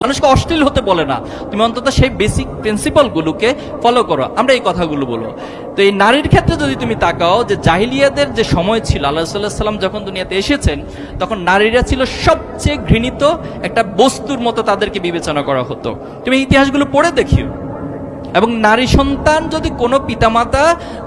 মানুষকে অশ্লীল হতে বলে না, তুমি অন্তত সেই বেসিক প্রিন্সিপালগুলোকে ফলো করো। আমরা এই কথাগুলো বলবো। তো এই নারীর ক্ষেত্রে যদি তুমি তাকাও, যে জাহিলিয়াদের যে সময় ছিল, আল্লাহ সাল্লাল্লাহু আলাইহি ওয়াসাল্লাম যখন দুনিয়াতে এসেছেন, তখন নারীরা ছিল সবচেয়ে ঘৃণিত একটা বস্তুর মতো তাদেরকে বিবেচনা করা হতো। তুমি ইতিহাসগুলো পড়ে দেখিও। এবং নারী সন্তান যদি কোনো পিতামাতা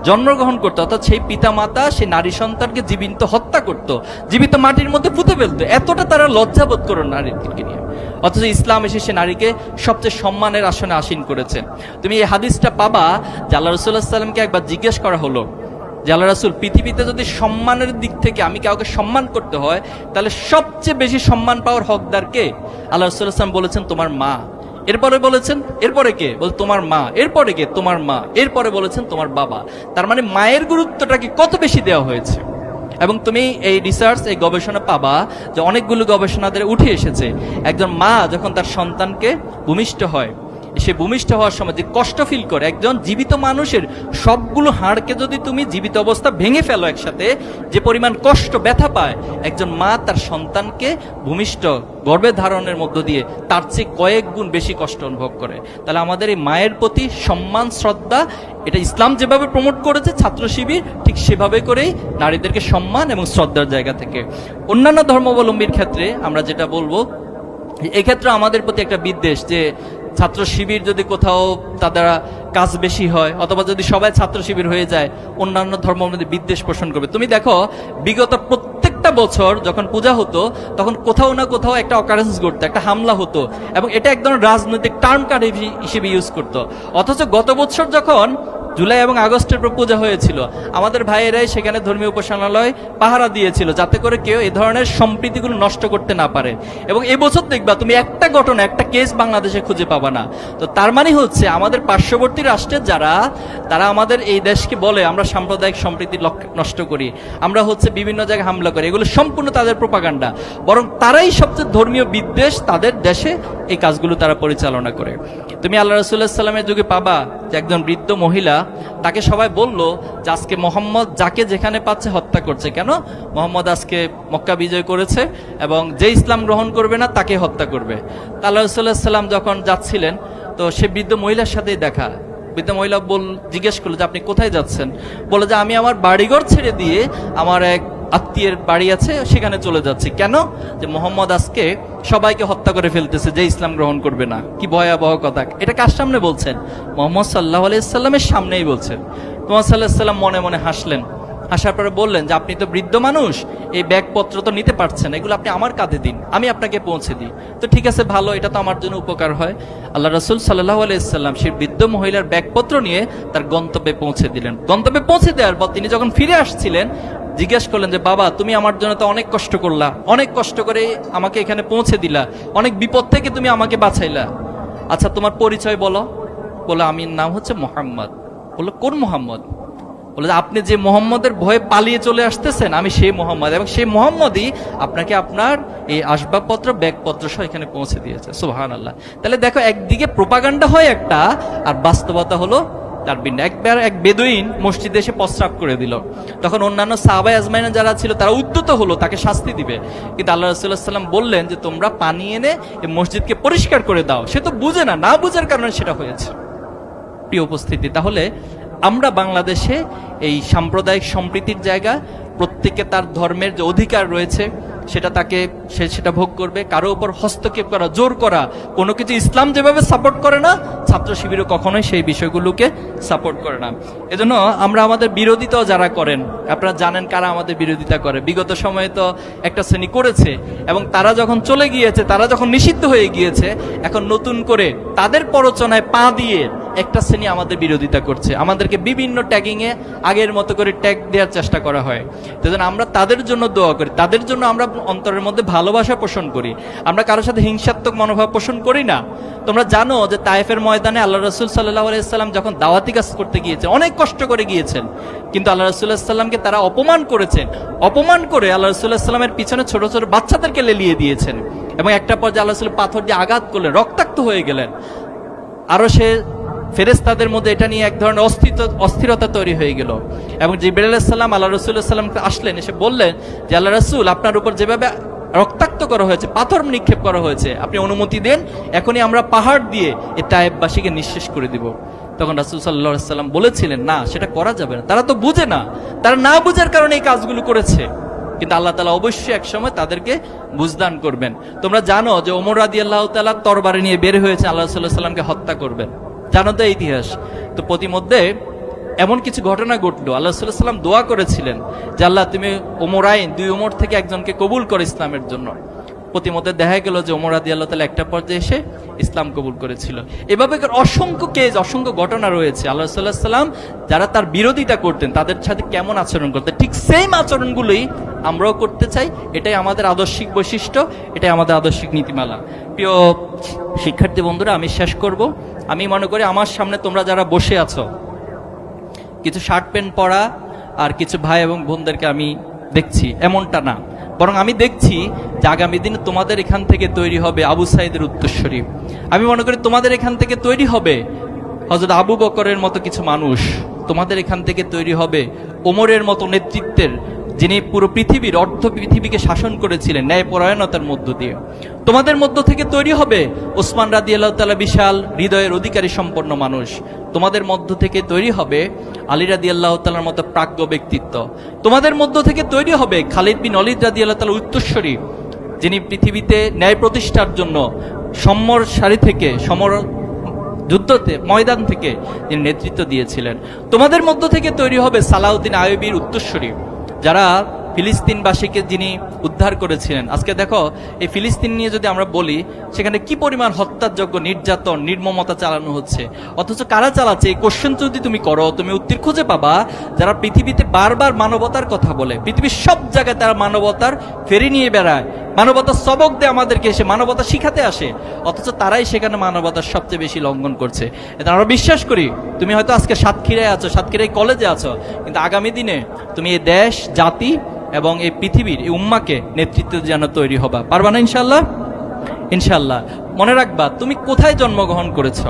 জন্মগ্রহণ করতো, অর্থাৎ সেই পিতামাতা সেই নারী সন্তানকে জীবিত হত্যা করত, জীবিত মাটির মধ্যে পুঁতে ফেলতো, এতটা তারা লজ্জাবোধ করো নারীদেরকে নিয়ে। অথচ ইসলাম এসে সে নারীকে সবচেয়ে সম্মানের আসনে আসীন করেছেন। তুমি এই হাদিসটা পাবা যে আল্লাহ রাসূলুল্লাহ সাল্লাল্লাহু আলাইহি ওয়াসাল্লামকে একবার জিজ্ঞেস করা হলো যে আল্লাহ রাসূল, পৃথিবীতে যদি সম্মানের দিক থেকে আমি কাউকে সম্মান করতে হয়, তাহলে সবচেয়ে বেশি সম্মান পাওয়ার হকদার কে? আল্লাহ রাসূলুল্লাহ সাল্লাল্লাহু আলাইহি ওয়াসাল্লাম বলেছেন তোমার মা। এরপরে বলেছেন এরপরে কে? বল তোমার মা। এরপরে কে? তোমার মা। এরপরে বলেছেন তোমার বাবা। তার মানে মায়ের গুরুত্বটাকে কত বেশি দেওয়া হয়েছে। এবং তুমি এই রিসার্চ, এই গবেষণা পাবা যে অনেকগুলো গবেষণাদের উঠে এসেছে, একজন মা যখন তার সন্তানকে ভূমিষ্ঠ হয়, সে ভূমিষ্ঠ হওয়ার সময় যে কষ্ট ফিল করে, একজন জীবিত মানুষের সবগুলো হাড়কে যদি তুমি জীবিত অবস্থা ভেঙে ফেলো একসাথে, যে পরিমাণ কষ্ট ব্যথা পায় একজন মা তার সন্তানকে ভূমিষ্ঠ গর্ভে ধারণের মধ্য দিয়ে, তার চেয়ে কয়েক গুণ বেশি কষ্ট অনুভব করে। তাহলে আমাদের এই মায়ের প্রতি সম্মান, শ্রদ্ধা, এটা ইসলাম যেভাবে প্রমোট করেছে ছাত্র শিবির, ঠিক সেভাবে করেই নারীদেরকে সম্মান এবং শ্রদ্ধার জায়গা থেকে। অন্যান্য ধর্মাবলম্বীর ক্ষেত্রে আমরা যেটা বলবো, এক্ষেত্রে আমাদের প্রতি একটা বিদ্বেষ, যে ছাত্র শিবির যদি কোথাও তাদের কাজ বেশি হয়, অথবা যদি সবাই ছাত্র শিবির হয়ে যায়, অন্যান্য ধর্মের মধ্যে বিদ্বেষ পোষণ করবে। তুমি দেখো বিগত প্রত্যেকটা বছর যখন পূজা হতো, তখন কোথাও না কোথাও একটা অকারেন্স ঘটতো, একটা হামলা হতো, এবং এটা একদম রাজনৈতিক টার্ম কার্ড হিসেবে ইউজ করতো। অথচ গত বছর যখন জুলাই এবং আগস্টের পর পূজা হয়েছিল, আমাদের ভাইয়েরাই সেখানে ধর্মীয় উপাসনালয় পাহারা দিয়েছিল, যাতে করে কেউ এই ধরনের সম্প্রীতিগুলো নষ্ট করতে না পারে। এবং এবছর দেখবা তুমি একটা ঘটনা, একটা কেস বাংলাদেশে খুঁজে পাবা না। তো তার মানে হচ্ছে আমাদের পার্শ্ববর্তী রাষ্ট্রের যারা, তারা আমাদের এই দেশকে বলে আমরা সাম্প্রদায়িক সম্প্রীতি নষ্ট করি, আমরা হচ্ছে বিভিন্ন জায়গায় হামলা করি, এগুলো সম্পূর্ণ তাদের প্রোপাগান্ডা। বরং তারাই সবচেয়ে ধর্মীয় বিদ্বেষ, তাদের দেশে এই কাজগুলো তারা পরিচালনা করে। তুমি আল্লাহ রাসূলুল্লাহ সাল্লাল্লাহু আলাইহি ওয়াসাল্লামের যুগে পাবা যে একজন বৃদ্ধ মহিলা, তাকে সবাই বলল যে আজকে মোহাম্মদ যাকে যেখানে পাচ্ছে হত্যা করছে। কেন? মোহাম্মদ আজকে মক্কা বিজয় করেছে এবং যে ইসলাম গ্রহণ করবে না তাকে হত্যা করবে। আল্লাহ রাসূলুল্লাহ সাল্লাল্লাহু আলাইহি ওয়াসাল্লাম যখন যাচ্ছিলেন, তো সে বৃদ্ধ মহিলার সাথেই দেখা। বৃদ্ধ মহিলা জিজ্ঞেস করলো যে আপনি কোথায় যাচ্ছেন? বলে যে আমি আমার বাড়িঘর ছেড়ে দিয়ে আমার এক আত্মীয়ের বাড়ি আছে, সেখানে চলে যাচ্ছি। কেন? যে মোহাম্মদ আজকে সবাইকে হত্যা করে ফেলতেছে যে ইসলাম গ্রহণ করবে না। কি ভয়াবহ কথা! এটা কার সামনে বলছেন? মোহাম্মদ সাল্লাল্লাহু আলাইহি সাল্লামের সামনেই বলছেন। মোহাম্মদ সাল্লাল্লাহু আলাইহি সাল্লাম মনে মনে হাসলেন। হাসার পরে বললেন যে আপনি তো বৃদ্ধ মানুষ, এই ব্যাগপত্র তো নিতে পারছেন, এগুলো আপনি আমার কাঁধে দিন, আমি আপনাকে পৌঁছে দিই। তো ঠিক আছে, ভালো, এটা তো আমার জন্য উপকার হয়। আল্লাহ রাসূল সাল্লাল্লাহু আলাইহি সাল্লাম সেই বৃদ্ধ মহিলার ব্যাগপত্র নিয়ে তার গন্তব্যে পৌঁছে দিলেন। গন্তব্যে পৌঁছে দেওয়ার পর তিনি যখন ফিরে আসছিলেন, জিজ্ঞেস করলেন যে বাবা, তুমি আমার জন্য তো অনেক কষ্ট করলা, অনেক কষ্ট করে আমাকে এখানে পৌঁছে দিলা, অনেক বিপদ থেকে তুমি আমাকে বাঁচাইলা, আচ্ছা তোমার পরিচয় বলো। বলে আমি নাম হচ্ছে মোহাম্মদ। বললো কোন মোহাম্মদ? বলে আপনি যে মোহাম্মদের ভয়ে পালিয়ে চলে আসতেছেন, আমি সেই মোহাম্মদ, এবং সেই মোহাম্মদই আপনাকে আপনার এই আসবাবপত্র, ব্যাগপত্র সহ এখানে পৌঁছে দিয়েছে। সুবহানাল্লাহ। তাহলে দেখো, একদিকে প্রোপাগান্ডা হয় একটা, আর বাস্তবতা হলো তার ভিন্ন। একবার এক বেদুইন মসজিদে এসে প্রস্রাব করে দিল, তখন অন্যান্য সাহাবায়ে আজমাইন যারা ছিল তারা উদ্যত হলো তাকে শাস্তি দিবে। কিন্তু আল্লাহ রাসূলুল্লাহ সাল্লাল্লাহু আলাইহি ওয়াসাল্লাম বললেন যে তোমরা পানি এনে এই মসজিদকে পরিষ্কার করে দাও। সে তো বুঝে না, না বুঝার কারণে সেটা হয়েছে। প্রিয় উপস্থিতি, তাহলে আমরা বাংলাদেশে এই সাম্প্রদায়িক সম্প্রীতির জায়গা, প্রত্যেকে তার ধর্মের যে অধিকার রয়েছে সেটা ভোগ করবে। কারো উপর হস্তক্ষেপ করা, জোর করা, কোনো কিছু ইসলাম যেভাবে সাপোর্ট করে না, ছাত্র শিবিরও কখনোই সেই বিষয়গুলোকে সাপোর্ট করে না। এজন্য আমরা আমাদের বিরোধিতাও যারা করেন, আপনারা জানেন কারা আমাদের বিরোধিতা করে। বিগত সময়ে তো একটা শ্রেণী করেছে, এবং তারা যখন চলে গিয়েছে, তারা যখন নিষিদ্ধ হয়ে গিয়েছে, এখন নতুন করে তাদের প্ররোচনায় পা দিয়ে একটা শ্রেণী আমাদের বিরোধিতা করছে। আমাদেরকে বিভিন্ন ট্যাগিংয়ে আগের মতো করে ট্যাগ দেওয়ার চেষ্টা করা হয়। সেজন্য আমরা তাদের জন্য দোয়া করি, তাদের জন্য আমরা অন্তরের মধ্যে ভালোবাসা পোষণ করি। আমরা কারোর সাথে হিংসাত্মক মনোভাব পোষণ করি না। তোমরা জানো যে তায়েফের ময়দানে আল্লাহ রাসূল সাল্লাল্লাহু আলাইহি ওয়াসাল্লাম যখন দাওয়াতি কাজ করতে গিয়েছেন, অনেক কষ্ট করে গিয়েছেন, কিন্তু আল্লাহ রাসূলুল্লাহ সাল্লামকে তারা অপমান করেছেন। অপমান করে আল্লাহ রাসূলুল্লাহ সাল্লামের পিছনে ছোট ছোট বাচ্চাদেরকে লেলিয়ে দিয়েছেন, এবং একটা পর্যায়ে আল্লাহ রাসূল পাথর দিয়ে আঘাত করলেন, রক্তাক্ত হয়ে গেলেন। আরো সে ফেরেশতাদের মধ্যে এটা নিয়ে এক ধরনের অস্থিরতা তৈরি হয়ে গেল, এবং জিবরাইল আলাইহিস সালাম আল্লাহ রাসূলুল্লাহ সাল্লামকে আসলেন, এসে বললেন যে আল্লাহ রাসূল, আপনার উপর যেভাবে রক্তাক্ত করা হয়েছে, পাথর নিক্ষেপ করা হয়েছে, আপনি অনুমতি দেন, এখনই আমরা পাহাড় দিয়ে এই তায়েববাসীকে নিঃশেষ করে দিব। তখন রাসূল সাল্লাল্লাহু আলাইহি ওয়াসাল্লাম বলেছিলেন, না, সেটা করা যাবে না, তারা তো বুঝে না, তারা না বুঝার কারণে এই কাজগুলো করেছে। কিন্তু আল্লাহ তাআলা অবশ্যই একসময় তাদেরকে বুঝদান করবেন। তোমরা জানো যে ওমর রাদিয়াল্লাহু তাআলা তরবারি নিয়ে বের হয়েছে আল্লাহ সাল্লাল্লাহু আলাইহি ওয়াসাল্লামকে হত্যা করবেন, জানো তো এই ইতিহাস। তো প্রতিমধ্যে এমন কিছু ঘটনা ঘটলো, আল্লাহ সাল্লাল্লাহু আলাইহি ওয়াসাল্লাম দোয়া করেছিলেন যে আল্লাহ তুমি ওমরাইন, 2 ওমর থেকে একজনকে কবুল করো ইসলামের জন্য। প্রতিমধ্যে দেখা গেল যে ওমর রাদিয়াল্লাহু তাআলা একটা পর্যায়ে এসে ইসলাম কবুল করেছিল। এভাবে অসংখ্য কেস, অসংখ্য ঘটনা রয়েছে। আল্লাহ সাল্লাল্লাহু আলাইহি ওয়াসাল্লাম যারা তার বিরোধিতা করতেন তাদের সাথে কেমন আচরণ করতেন, ঠিক সেম আচরণগুলোই আমরাও করতে চাই। এটাই আমাদের আদর্শিক বৈশিষ্ট্য, এটাই আমাদের আদর্শিক নীতিমালা। প্রিয় শিক্ষার্থী বন্ধুরা, আমি শেষ করব। আমি মনে করি আমার সামনে তোমরা যারা বসে আছো, কিছু শার্ট প্যান্ট পরা আর কিছু ভাই এবং বোনদেরকে আমি দেখছি, এমনটা না, বরং আমি দেখছি যে আগামী দিনে তোমাদের এখান থেকে তৈরি হবে আবু সাঈদের উত্তরসূরি। আমি মনে করি তোমাদের এখান থেকে তৈরি হবে হযরত আবু বকরের মতো কিছু মানুষ, তোমাদের এখান থেকে তৈরি হবে ওমরের মতো নেতৃত্বের, যিনি পুরো পৃথিবীর, অর্ধ পৃথিবীকে শাসন করেছিলেন ন্যায়পরায়ণতার মধ্য দিয়ে। তোমাদের মধ্য থেকে তৈরি হবে ওসমান রাদিয়াল্লাহু তাআলা, বিশাল হৃদয়ের অধিকারী সম্পন্ন মানুষ। তোমাদের মধ্য থেকে তৈরি হবে আলী রাদিয়াল্লাহু তাআলার মতো প্রাজ্ঞ ব্যক্তিত্ব। তোমাদের মধ্য থেকে তৈরি হবে খালিদ বিন ওয়ালিদ রাদিয়াল্লাহু তাআলা উত্তরসূরি, যিনি পৃথিবীতে ন্যায় প্রতিষ্ঠার জন্য সমর সারি থেকে, সমর যুদ্ধতে ময়দান থেকে তিনি নেতৃত্ব দিয়েছিলেন। তোমাদের মধ্য থেকে তৈরি হবে সালাউদ্দিন আইয়ুবীর উত্তরসূরি, যারা ফিলিস্তিনবাসীকে যিনি উদ্ধার করেছিলেন। আজকে দেখো এই ফিলিস্তিন নিয়ে যদি আমরা বলি, সেখানে কি পরিমাণ হত্যাযোগ্য, নির্যাতন, নির্মমতা চালানো হচ্ছে, অথচ কারা চালাচ্ছে এই কোশ্চেন যদি তুমি করো, তুমি উত্তর খুঁজে পাবা যারা পৃথিবীতে বারবার মানবতার কথা বলে, পৃথিবীর সব জায়গায় তারা মানবতার ফেরি নিয়ে বেড়ায়, মানবতার সবক দেয় আমাদেরকে, এসে মানবতা শিখাতে আসে, অথচ তারাই সেখানে মানবতার সবচেয়ে বেশি লঙ্ঘন করছে। এটা আমরা বিশ্বাস করি। তুমি হয়তো আজকে সাতক্ষীরায় আছো, সাতক্ষীরায় কলেজে আছো, কিন্তু আগামী দিনে তুমি এই দেশ, জাতি এবং এই পৃথিবীর এই উম্মাকে নেতৃত্ব যেন তৈরি হবা, পারবা না ইনশাআল্লাহ? ইনশাআল্লাহ। মনে রাখবা, তুমি কোথায় জন্মগ্রহণ করেছো,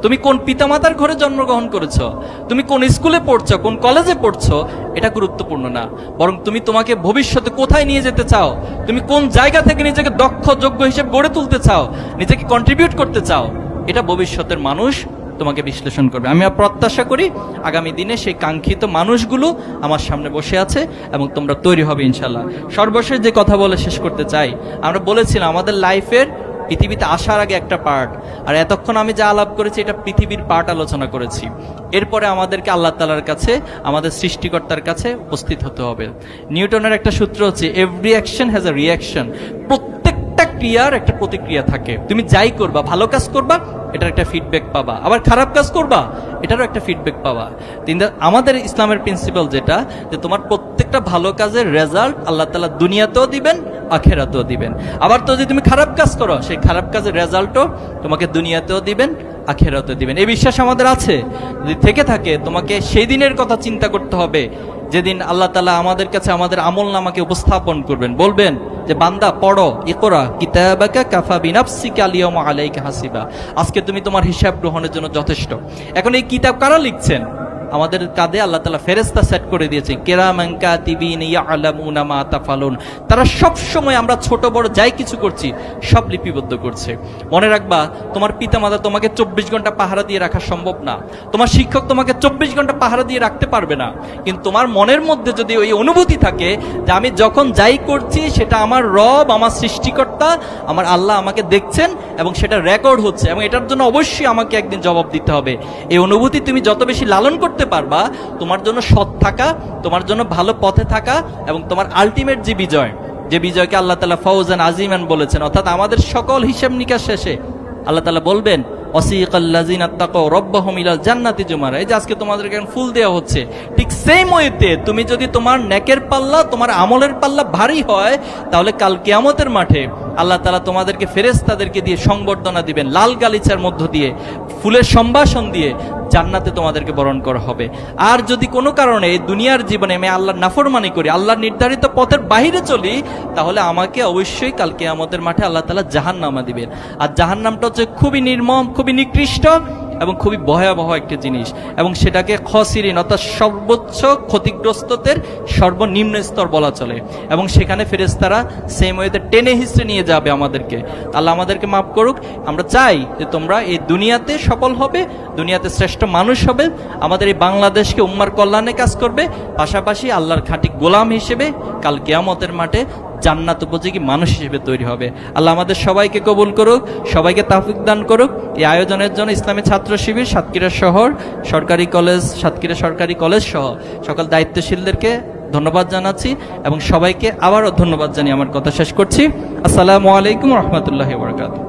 তুমি কোন পিতামাতার ঘরে জন্মগ্রহণ করেছো, তুমি কোন স্কুলে পড়ছো, কোন কলেজে পড়ছো, এটা গুরুত্বপূর্ণ না, বরং তুমি তোমাকে ভবিষ্যতে কোথায় নিয়ে যেতে চাও, তুমি কোন জায়গা থেকে নিজেকে দক্ষ, যোগ্য হিসেবে গড়ে তুলতে চাও, নিজেকে কন্ট্রিবিউট করতে চাও, এটা ভবিষ্যতের মানুষ তোমাকে বিশ্লেষণ করবে। আমি প্রত্যাশা করি আগামী দিনে সেই কাঙ্ক্ষিত মানুষগুলো আমার সামনে বসে আছে এবং তোমরা তৈরি হবে ইনশাল্লাহ। সর্বশেষ যে কথা বলে শেষ করতে চাই, আমরা বলেছিলাম আমাদের লাইফের পৃথিবীতে আসার আগে একটা পার্ট, আর এতক্ষণ আমি যা আলাপ করেছি এটা পৃথিবীর পার্ট আলোচনা করেছি। এরপরে আমাদেরকে আল্লাহ তাআলার কাছে, আমাদের সৃষ্টিকর্তার কাছে উপস্থিত হতে হবে। নিউটনের একটা সূত্র হচ্ছে every action has a reaction, প্রত্যেকটা ক্রিয়ার একটা প্রতিক্রিয়া থাকে। তুমি যাই করবা, ভালো কাজ করবা, এটার একটা ফিডব্যাক পাবা, আবার খারাপ কাজ করবা, এটারও একটা ফিডব্যাক পাবা। আমাদের ইসলামের প্রিন্সিপাল যেটা, যে তোমার প্রত্যেকটা ভালো কাজের রেজাল্ট আল্লাহ তাআলা দুনিয়াতেও দিবেন, আখিরাতেও দিবেন। আবার তো যদি তুমি খারাপ কাজ করো, সেই খারাপ কাজের রেজাল্টও তোমাকে দুনিয়াতেও দিবেন, আখিরাতেও দিবেন। এই বিশ্বাস আমাদের আছে। যদি থেকে থাকে, তোমাকে সেই দিনের কথা চিন্তা করতে হবে যেদিন আল্লাহ তাআলা আমাদের কাছে আমাদের আমল নামাকে উপস্থাপন করবেন, বলবেন যে বান্দা পড়ো, ইকরা কিতাবাকা কাফা বিনাফসিকা আল-ইয়াওমা আলাইকা হাসিবা, আজকে তুমি তোমার হিসাব গ্রহণের জন্য যথেষ্ট। এখন এই কিতাব কারা লিখছেন? আমাদের কাঁধে আল্লাহ তাআলা ফেরেশতা সেট করে দিয়েছেন, কিরামান কাতিবিন ইয়ালামুনা মা তাফালুন। তারা সব সময় আমরা ছোট বড় যাই কিছু করছি সব লিপিবদ্ধ করছে। মনে রাখবা, তোমার পিতামাতা তোমাকে 24 ঘন্টা পাহারা দিয়ে রাখা সম্ভব না, তোমার শিক্ষক তোমাকে 24 ঘন্টা পাহারা দিয়ে রাখতে পারবে না, কিন্তু তোমার মনের মধ্যে যদি ওই অনুভূতি থাকে যে আমি যখন যাই করছি সেটা আমার রব, আমার সৃষ্টিকর্তা, আমার আল্লাহ আমাকে দেখছেন এবং সেটা রেকর্ড হচ্ছে এবং এটার জন্য অবশ্যই আমাকে একদিন জবাব দিতে হবে, এই অনুভূতি তুমি যত বেশি লালন করতে পারবা, তোমার জন্য সৎ থাকা, তোমার জন্য ভালো পথে থাকা এবং তোমার আলটিমেট যে বিজয়, যে বিজয়কে আল্লাহ তাআলা ফাউজান আজিমান বলেছেন, অর্থাৎ আমাদের সকল হিসাব নিকাশ শেষে আল্লাহ তাআলা বলবেন ওয়াসিকাল্লাযিনা তাকাউ রাব্বাহুম ইলাল জান্নাতি জুমারা। এই যে আজকে তোমাদেরকে ফুল দেওয়া হচ্ছে, ঠিক সেম ওয়েতে তুমি যদি তোমার নেকের পাল্লা, তোমার আমলের পাল্লা ভারী হয়, তাহলে কাল কিয়ামতের মাঠে আল্লাহ তাআলা তোমাদেরকে ফেরেশতাদেরকে দিয়ে সংবর্ধনা দিবেন, লাল গালিচার মধ্য দিয়ে, ফুলের সম্ভাষণ দিয়ে জান্নাতে তোমাদেরকে বরণ করা হবে। আর যদি কোনো কারণে এই দুনিয়ার জীবনে আমি আল্লাহর নাফরমানি করি, আল্লাহর নির্ধারিত পথের বাহিরে চলি, তাহলে আমাকে অবশ্যই কাল কিয়ামতের মাঠে আল্লাহ তাআলা জাহান্নামে দিবেন। আর জাহান্নামটা হচ্ছে খুবই নির্মম, খুবই নিকৃষ্ট এবং খুবই ভয়াবহ একটি জিনিস, এবং সেটাকে খসিরিন অর্থাৎ সর্বোচ্চ ক্ষতিগ্রস্তদের সর্বনিম্ন স্তর বলা চলে। এবং সেখানে ফেরেশতারা সেম ওয়েতে টেনে হিস্ট্রি নিয়ে যাবে আমাদেরকে। আল্লাহ আমাদেরকে মাফ করুক। আমরা চাই যে তোমরা এই দুনিয়াতে সফল হবে, দুনিয়াতে শ্রেষ্ঠ মানুষ হবে, আমাদের এই বাংলাদেশকে উম্মার কল্যাণে কাজ করবে, পাশাপাশি আল্লাহর খাঁটি গোলাম হিসেবে কাল কিয়ামতের মাঠে জান্নাত উপযোগী মানুষ হিসেবে তৈরি হবে। আল্লাহ আমাদের সবাইকে কবুল করুক, সবাইকে তাওফিক দান করুক। এই আয়োজনের জন্য ইসলামী ছাত্র শিবির, সাতক্ষীরা শহর সরকারি কলেজ, সাতক্ষীরা সরকারি কলেজ সহ সকল দায়িত্বশীলদেরকে ধন্যবাদ জানাচ্ছি, এবং সবাইকে আবারও ধন্যবাদ জানিয়ে আমার কথা শেষ করছি। আসসালামু আলাইকুম রহমতুল্লাহি ওয়া বারাকাতুহু।